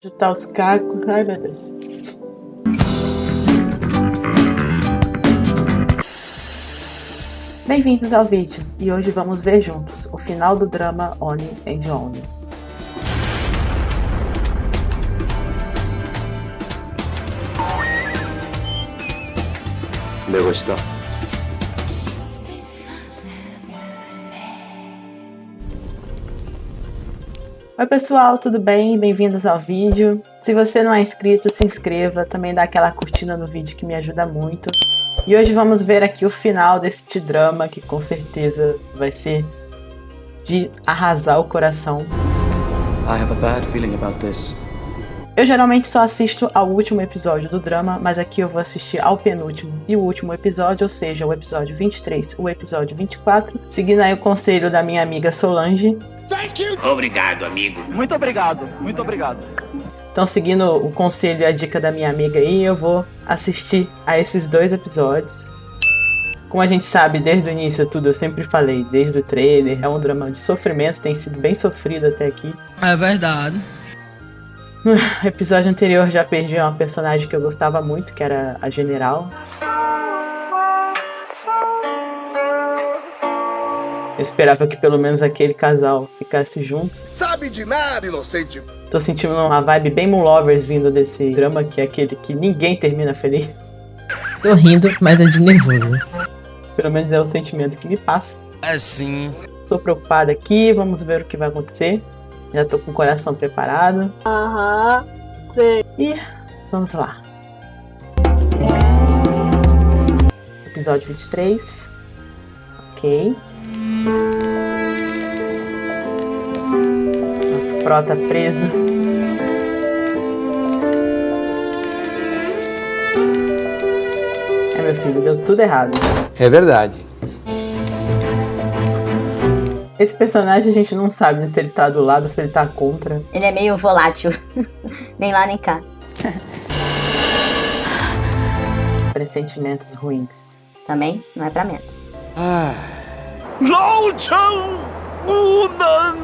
Juntar os cacos. Ai, meu Deus. Bem-vindos ao vídeo, e hoje vamos ver juntos o final do drama Oni and Oni. Oi pessoal, tudo bem? Bem-vindos ao vídeo. Se você não é inscrito, se inscreva, também dá aquela curtida no vídeo que me ajuda muito. E hoje vamos ver aqui o final deste drama, que com certeza vai ser de arrasar o coração. I have a bad feeling about this. Eu geralmente só assisto ao último episódio do drama, mas aqui eu vou assistir ao penúltimo e o último episódio, ou seja, o episódio 23, o episódio 24, seguindo aí o conselho da minha amiga Solange. Obrigado, amigo. Muito obrigado, muito obrigado. Então, seguindo o conselho e a dica da minha amiga aí, eu vou assistir a esses dois episódios. Como a gente sabe, desde o início tudo, eu sempre falei, desde o trailer, é um drama de sofrimento, tem sido bem sofrido até aqui. É verdade. No episódio anterior já perdi uma personagem que eu gostava muito, que era a General. Eu esperava que pelo menos aquele casal ficasse juntos. Sabe de nada, inocente. Tô sentindo uma vibe bem Moonlovers vindo desse drama, que é aquele que ninguém termina feliz. Tô rindo, mas é de nervoso. Pelo menos é o sentimento que me passa. Assim. Tô preocupada aqui, vamos ver o que vai acontecer. Já tô com o coração preparado. Sei. E vamos lá. Episódio 23. Ok. Nosso prota preso. É, meu filho, deu tudo errado. É verdade. Esse personagem a gente não sabe se ele tá do lado ou se ele tá contra. Ele é meio volátil. Nem lá nem cá. Pressentimentos ruins. Também não é pra menos. Lao Cheng Wu-Nan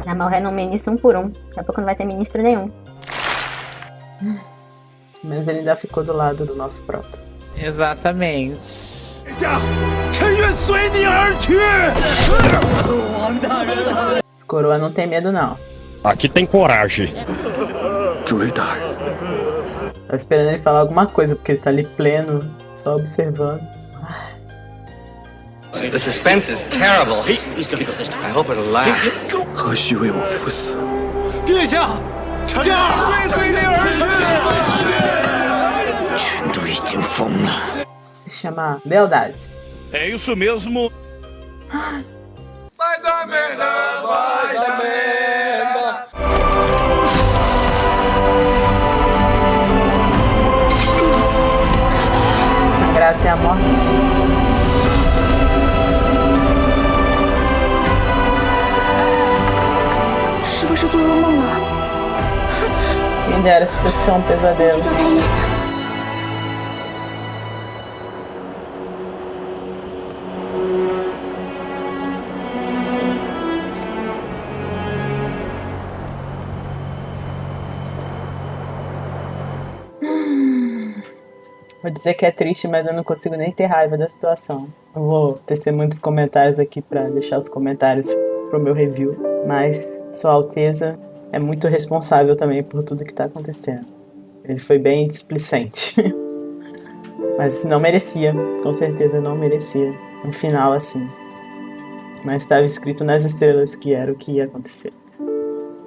Vai morrendo um ministro um por um. Daqui a pouco não vai ter ministro nenhum. Mas ele ainda ficou do lado do nosso prota. Exatamente. Os coroa não tem medo não. Aqui tem coragem. Tô esperando ele falar alguma coisa, porque ele tá ali pleno, só observando. The suspense is terrible. I hope it'll last. 何须为我赴死？ 殿下，臣追随您而去。 全都已经疯了。 Se chama lealdade. É isso mesmo. Vai dar merda, vai dar merda. Sangrar até a morte. Quem dera se fosse só um pesadelo. Vou dizer que é triste, mas eu não consigo nem ter raiva da situação. Eu vou tecer muitos comentários aqui pra deixar os comentários pro meu review. Mas Sua Alteza é muito responsável também por tudo que tá acontecendo. Ele foi bem displicente. Mas não merecia, com certeza não merecia um final assim. Mas estava escrito nas estrelas que era o que ia acontecer.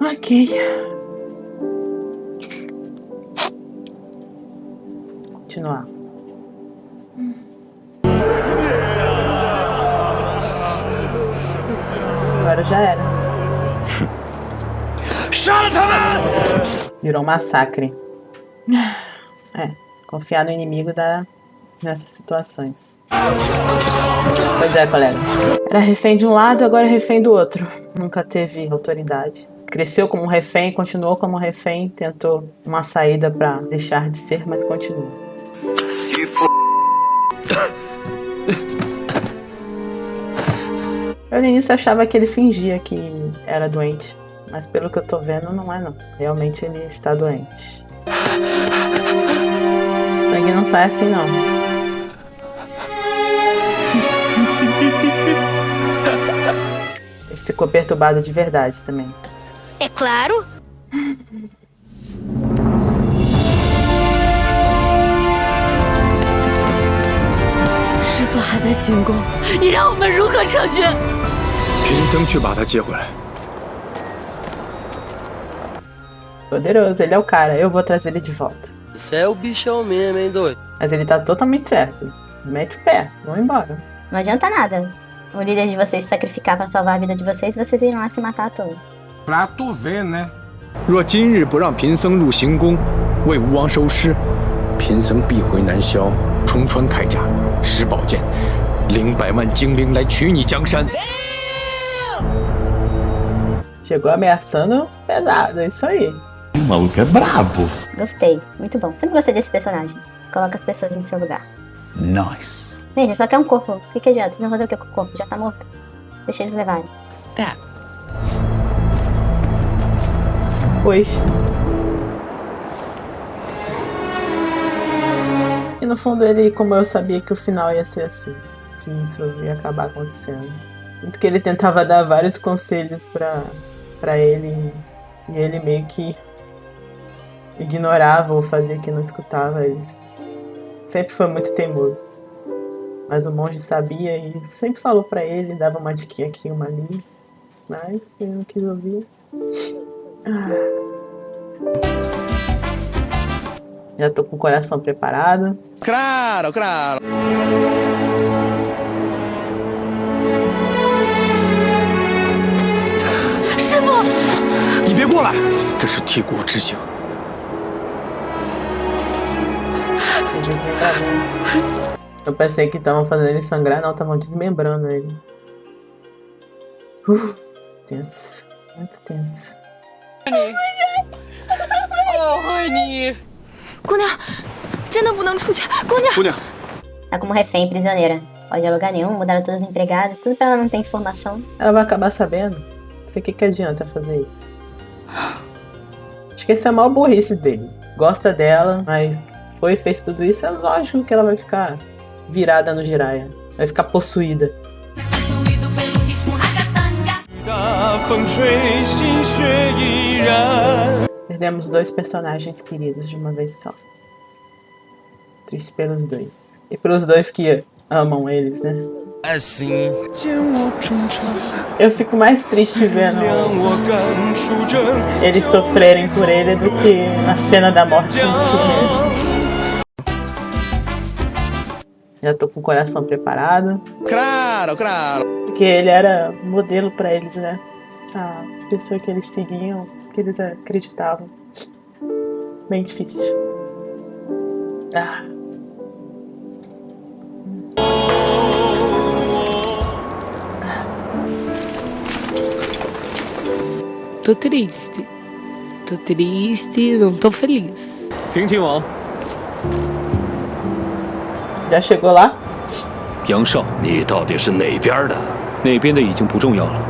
Ok. Continuar. Agora já era. Virou um massacre. É, confiar no inimigo dá nessas situações. Pois é, colega. Era refém de um lado, agora é refém do outro. Nunca teve autoridade. Cresceu como um refém, continuou como um refém, tentou uma saída pra deixar de ser, mas continua. Eu no início achava que ele fingia que era doente, mas pelo que eu tô vendo, não é não. Realmente ele está doente. O sangue não sai assim não. Esse ficou perturbado de verdade também. É claro. Poderoso, ele é o cara, eu vou trazer ele de volta. Você é o bichão mesmo, hein, doido? Mas ele tá totalmente certo. Mete o pé, vamos embora. Não adianta nada. O líder de vocês se sacrificar pra salvar a vida de vocês, vocês irão lá se matar à toa. Pra tu ver, né? 若今日不让贫僧入行宫，为吴王收尸，贫僧必回南萧，重穿铠甲，使宝剑，领100万精兵来取你江山。 Chegou ameaçando pesado, é isso aí. O maluco é brabo. Gostei, muito bom. Sempre gostei desse personagem. Coloca as pessoas no seu lugar. Nice. Gente, só quer um corpo. O que adianta? Vocês vão fazer o que com o corpo? Já tá morto. Deixa eles levarem. Pois. E no fundo ele, como eu sabia que o final ia ser assim, que isso ia acabar acontecendo. Tanto que ele tentava dar vários conselhos pra ele, e ele meio que ignorava ou fazia que não escutava. Ele sempre foi muito teimoso. Mas o monge sabia e sempre falou pra ele, dava uma diquinha aqui, uma ali. Mas ele não quis ouvir. Já tô com o coração preparado. Claro, claro. 你别过来，这是替国之幸。 Eu pensei que estavam fazendo ele sangrar, não, estavam desmembrando ele. Tenso, muito tenso. Tá como refém, prisioneira. Pode ir a lugar nenhum, mudaram todas as empregadas, tudo pra ela não ter informação. Ela vai acabar sabendo. Não sei o que adianta fazer isso. Acho que essa é a maior burrice dele. Gosta dela, mas fez tudo isso, é lógico que ela vai ficar virada no Jiraiya. Vai ficar possuída. Perdemos 2 personagens queridos de uma vez só. Triste pelos 2. E pelos 2 que amam eles, né? Assim. Eu fico mais triste vendo eles sofrerem por ele do que na cena da morte em si. Já tô com o coração preparado. Claro, claro. Porque ele era modelo pra eles, né? A pessoa que eles seguiam, que eles acreditavam. Bem difícil. Tô triste. Tô triste, não tô feliz. 平亲王， Já chegou lá? 杨少，你到底是哪边的？哪边的已经不重要了。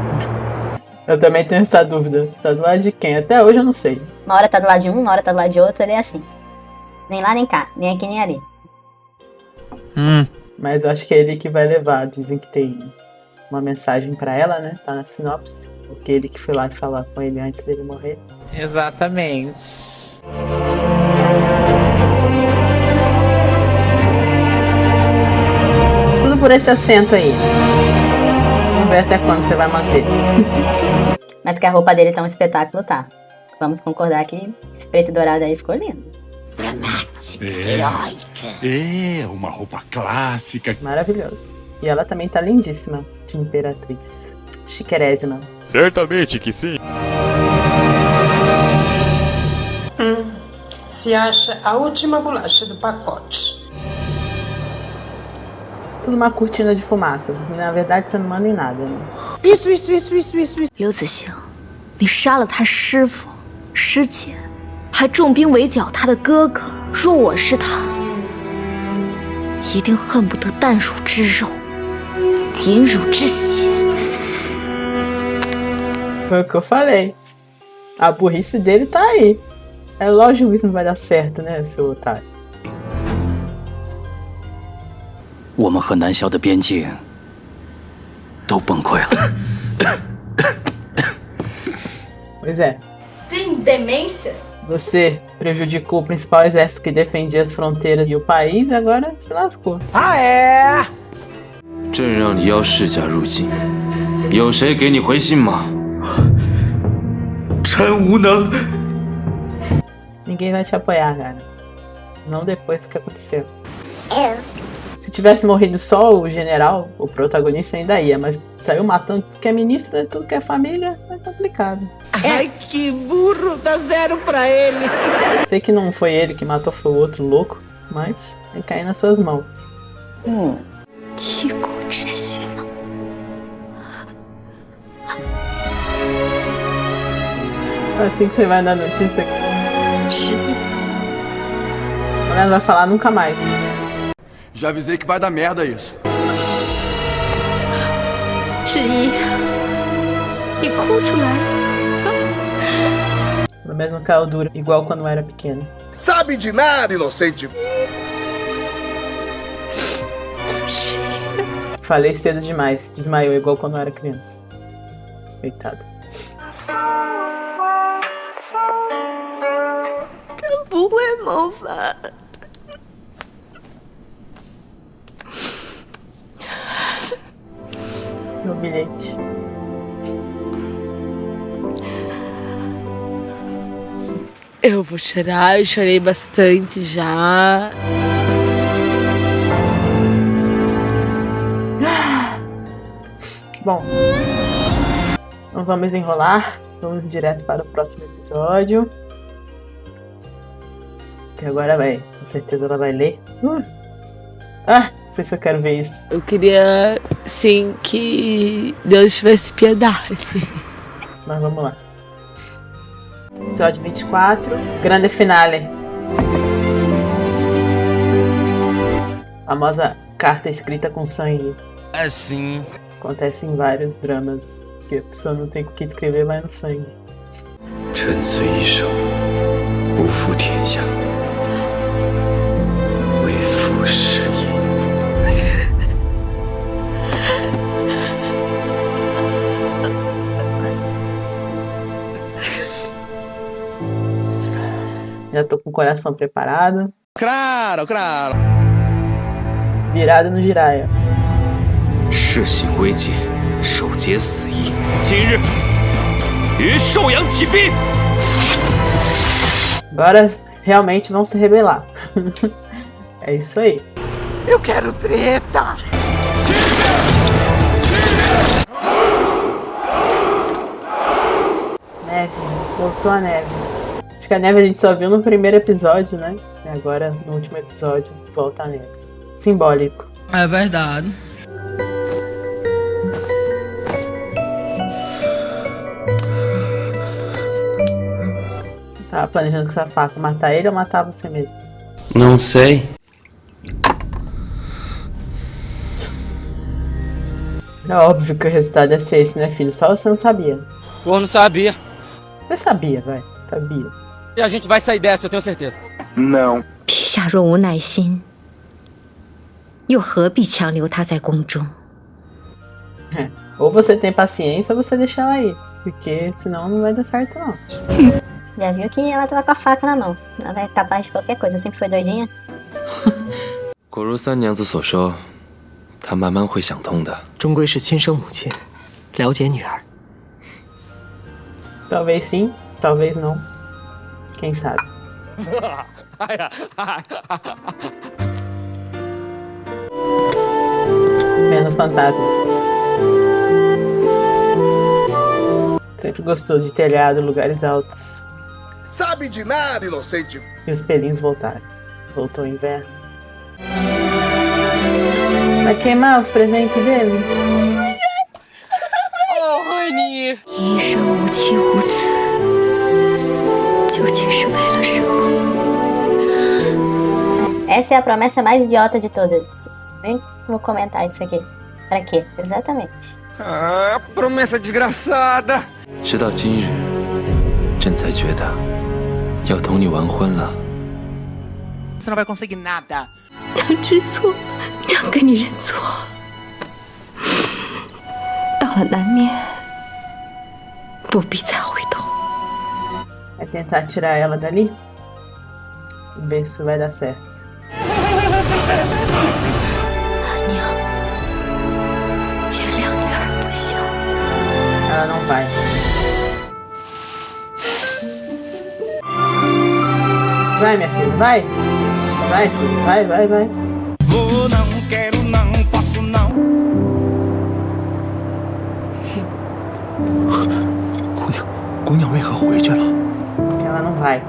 Eu também tenho essa dúvida. Tá do lado de quem? Até hoje eu não sei. Uma hora tá do lado de um, uma hora tá do lado de outro, ele é assim. Nem lá nem cá, nem aqui nem ali. Mas eu acho que é ele que vai levar. Dizem que tem uma mensagem pra ela, né? Tá na sinopse. Porque ele que foi lá falar com ele antes dele morrer. Exatamente. Tudo por esse assento aí. Vamos ver até quando você vai manter. Mas que a roupa dele tá um espetáculo, tá? Vamos concordar que esse preto e dourado aí ficou lindo. Dramática, heróica. É, uma roupa clássica. Maravilhoso. E ela também tá lindíssima, de imperatriz. Chiquerésima. Certamente que sim. Se acha a última bolacha do pacote. Tudo uma cortina de fumaça. Na verdade, você não manda em nada, né? 刘子行，你杀了他师父、师姐，还重兵围剿他的哥哥。若我是他，一定恨不得淡乳之肉，饮乳之血。Foi o que eu falei. A burrice dele tá aí. É lógico que isso não vai dar certo, né, seu otário? 我们和南萧的边境都崩溃了。 Pois é. Tem demência? Você prejudicou o principal exército que defendia as fronteiras e o país e agora se lascou. Ah, é? 朕让你邀世家入境，有谁给你回信吗？臣无能。 Ninguém vai te apoiar, cara. Não depois do que aconteceu. Se tivesse morrido só o general, o protagonista ainda ia, mas saiu matando tudo que é ministro, tudo que é família, é complicado. Ai, que burro, dá 0 pra ele. Sei que não foi ele que matou, foi o outro louco, mas vai cair nas suas mãos. 一国之心。 Assim que você vai dar notícia, 是你。 a mulher não vai falar nunca mais. Já avisei que vai dar merda isso. 是一，你哭出来。 Pelo menos não caiu dura, igual quando era pequena. Sabe de nada, inocente. Falei cedo demais, desmaiou igual quando era criança. Coitada. 他不会谋反。 Meu bilhete. Eu vou chorar, eu chorei bastante já. Bom, não vamos enrolar, vamos direto para o próximo episódio. Que agora vai, com certeza ela vai ler. Não sei se eu quero ver isso. Eu queria, sim, que Deus tivesse piedade. Mas vamos lá. Episódio 24, grande finale. Famosa carta escrita com sangue. Assim. Acontece em vários dramas que a pessoa não tem o que escrever, vai no sangue. 臣此一生不负天下，为父事业。 Já tô com o coração preparado. Claro, claro. Virado no Jiraiya. 世行危急，守节死役。今日于寿阳起兵。 Agora realmente vão se rebelar. É isso aí. Eu quero treta. Neve. Voltou a neve. Acho que a neve a gente só viu no primeiro episódio, né? E agora, no último episódio, volta a neve. Simbólico. É verdade. Tava planejando com essa faca matar ele ou matar você mesmo? Não sei. É óbvio que o resultado ia ser esse, né, filho? Só você não sabia. Pô, não sabia. Você sabia, vai. Sabia. E a gente vai sair dessa, eu tenho certeza. Não. 陛下若无耐心，又何必强留他在宫中？ Ou você tem paciência ou você deixa ela aí. Porque senão não vai dar certo, não. Já viu que ela tava com a faca na mão. Ela é capaz de qualquer coisa, sempre foi doidinha. 果如三娘子所说，她慢慢会想通的。终归是亲生母亲，了解女儿。 Talvez sim, talvez não. Quem sabe? Vendo fantasmas. Sempre gostou de telhado, lugares altos. Sabe de nada, inocente. E os pelinhos voltaram. Voltou o inverno. Vai queimar os presentes dele? 你一生无妻无子，究竟是为了什么？ Essa é a promessa mais idiota de todas. Nem vou comentar isso aqui. Pra quê? Exatamente. Ah, promessa desgraçada. 直到今日，朕才觉得要同你完婚了。Você não vai conseguir nada. 娘知错，娘跟你认错。到了南面，不必再回头。 É tentar tirar ela dali e ver se vai dar certo. Ela não vai. Vai, minha filha, vai. Vai, filho, vai, vai, vai. Vou, não quero, não posso, não. Cunha 为何回去了？ Ela não vai.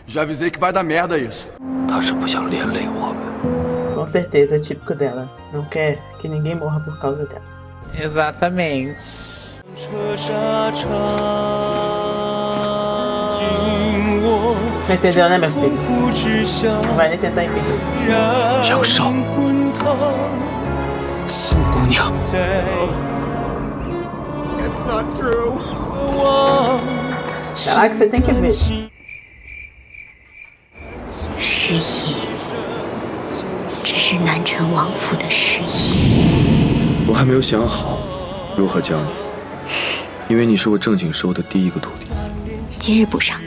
Já avisei que vai dar merda isso. 他是不想连累我们。 Com certeza, é típico dela. Não quer que ninguém morra por causa dela. Exatamente. Não entendeu, né, meu filho? Não vai nem tentar impedir. 杨少，宋姑娘。 It's not true. Será que você tem que ver? 失忆，只是南城王府的失忆。我还没有想好如何教你，因为你是我正经收的第一个徒弟。今日补上，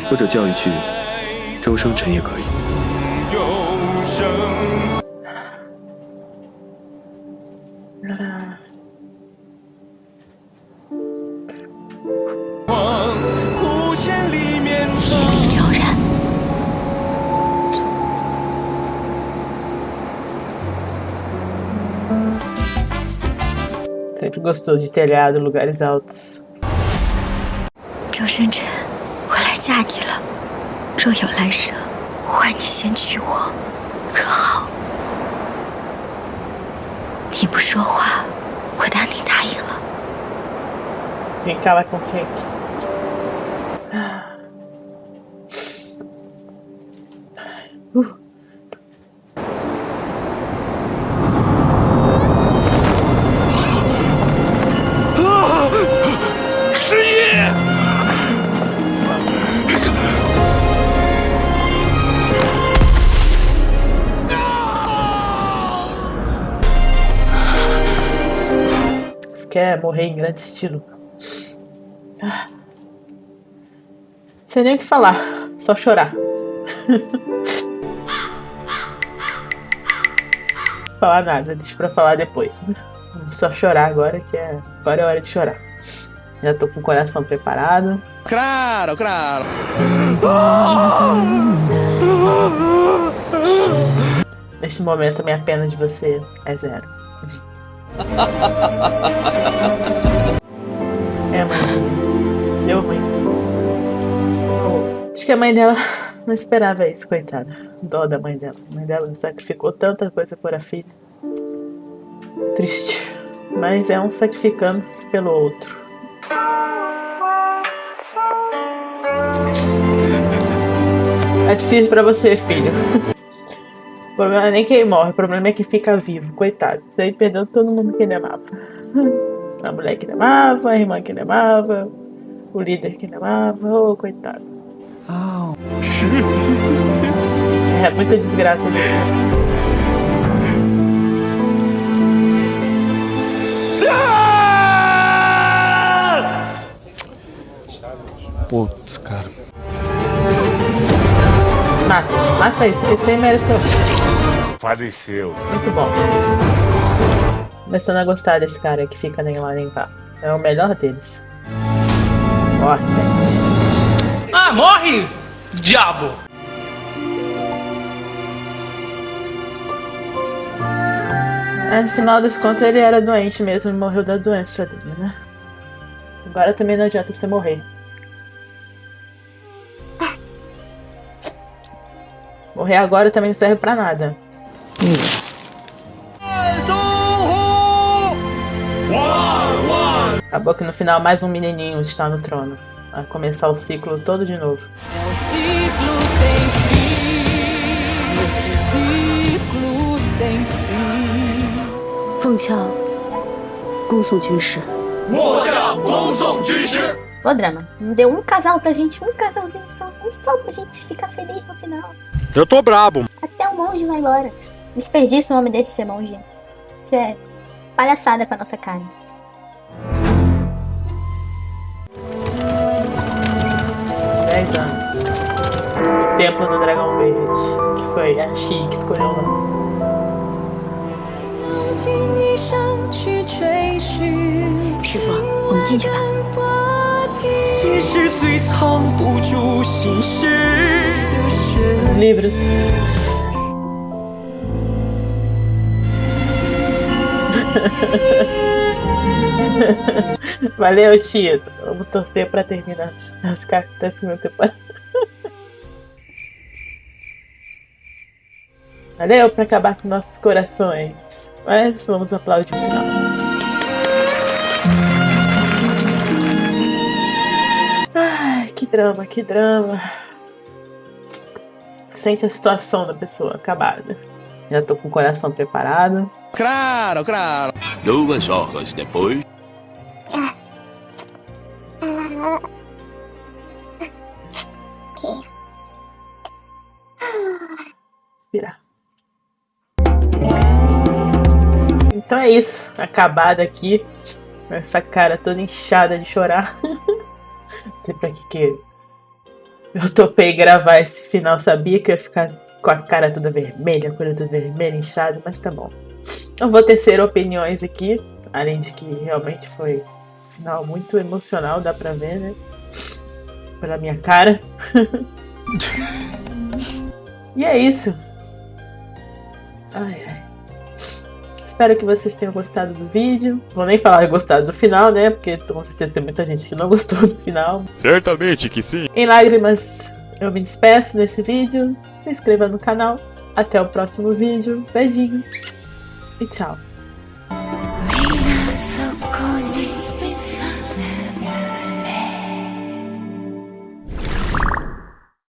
或者叫一句周生辰也可以。夜里昭然。 Sempre gostou de telhado, lugares altos. 周生辰，我来嫁你了。若有来生，换你先娶我，可好？你不说话，我当你答应了。 Vem cá, vai consciente. Quer morrer em grande estilo. Sem nem o que falar, só chorar. Falar nada, deixa pra falar depois. Vamos só chorar agora, agora é hora de chorar. Já tô com o coração preparado. Claro, claro. Neste momento, a minha pena de você é zero. É, mãezinha. Deu ruim. Acho que a mãe dela não esperava isso, coitada. Dó da mãe dela. A mãe dela sacrificou tanta coisa por a filha. Triste. Mas é um sacrificando-se pelo outro. É difícil pra você, filho. O problema não é nem quem morre, o problema é que fica vivo, coitado. Você aí perdeu todo mundo que ele amava. A mulher que ele amava, a irmã que ele amava, o líder que ele amava, oh, coitado. É muita desgraça mesmo. Putz, cara. Mata isso, esse aí merece pra você. Faleceu. Muito bom. Começando a gostar desse cara que fica nem lá nem cá. É o melhor deles. Ó, teste. Ah, morre, diabo! No final das contas ele era doente mesmo e morreu da doença dele, né? Agora também não adianta você morrer. Morrer agora também não serve pra nada. Acabou que no final mais um menininho está no trono. Vai começar o ciclo todo de novo. É um ciclo sem fim. Este ciclo sem fim. 凤俏，恭送军师。Ô, drama, não deu um casal pra gente, um casalzinho só, um só pra gente ficar feliz no final. Eu tô brabo. Até o monge vai embora. Desperdício um homem desse ser monge. Isso é palhaçada com a nossa cara. Anos. O Templo do Dragão Verde, que foi a Chi que escolheu o nome. Os livros. Valeu, Tito. Vamos torcer pra terminar os capítulos da segunda temporada. Valeu pra acabar com nossos corações. Mas vamos aplaudir o final. Ai, que drama, que drama. Sente a situação da pessoa acabada. Já tô com o coração preparado. Claro, claro. 2 horas depois. Respirar. Então é isso. Acabada aqui. Com essa cara toda inchada de chorar. Não sei pra que eu topei gravar esse final. Sabia que eu ia ficar com a cara toda vermelha, a cor toda vermelha, inchada, mas tá bom. Eu vou tecer opiniões aqui, além de que realmente foi um final muito emocional, dá pra ver, né? Pela minha cara. E é isso. Ai, ai. Espero que vocês tenham gostado do vídeo. Vou nem falar gostado do final, né? Porque com certeza tem muita gente que não gostou do final. Certamente que sim. Em lágrimas, eu me despeço nesse vídeo. Se inscreva no canal. Até o próximo vídeo. Beijinho. E tchau.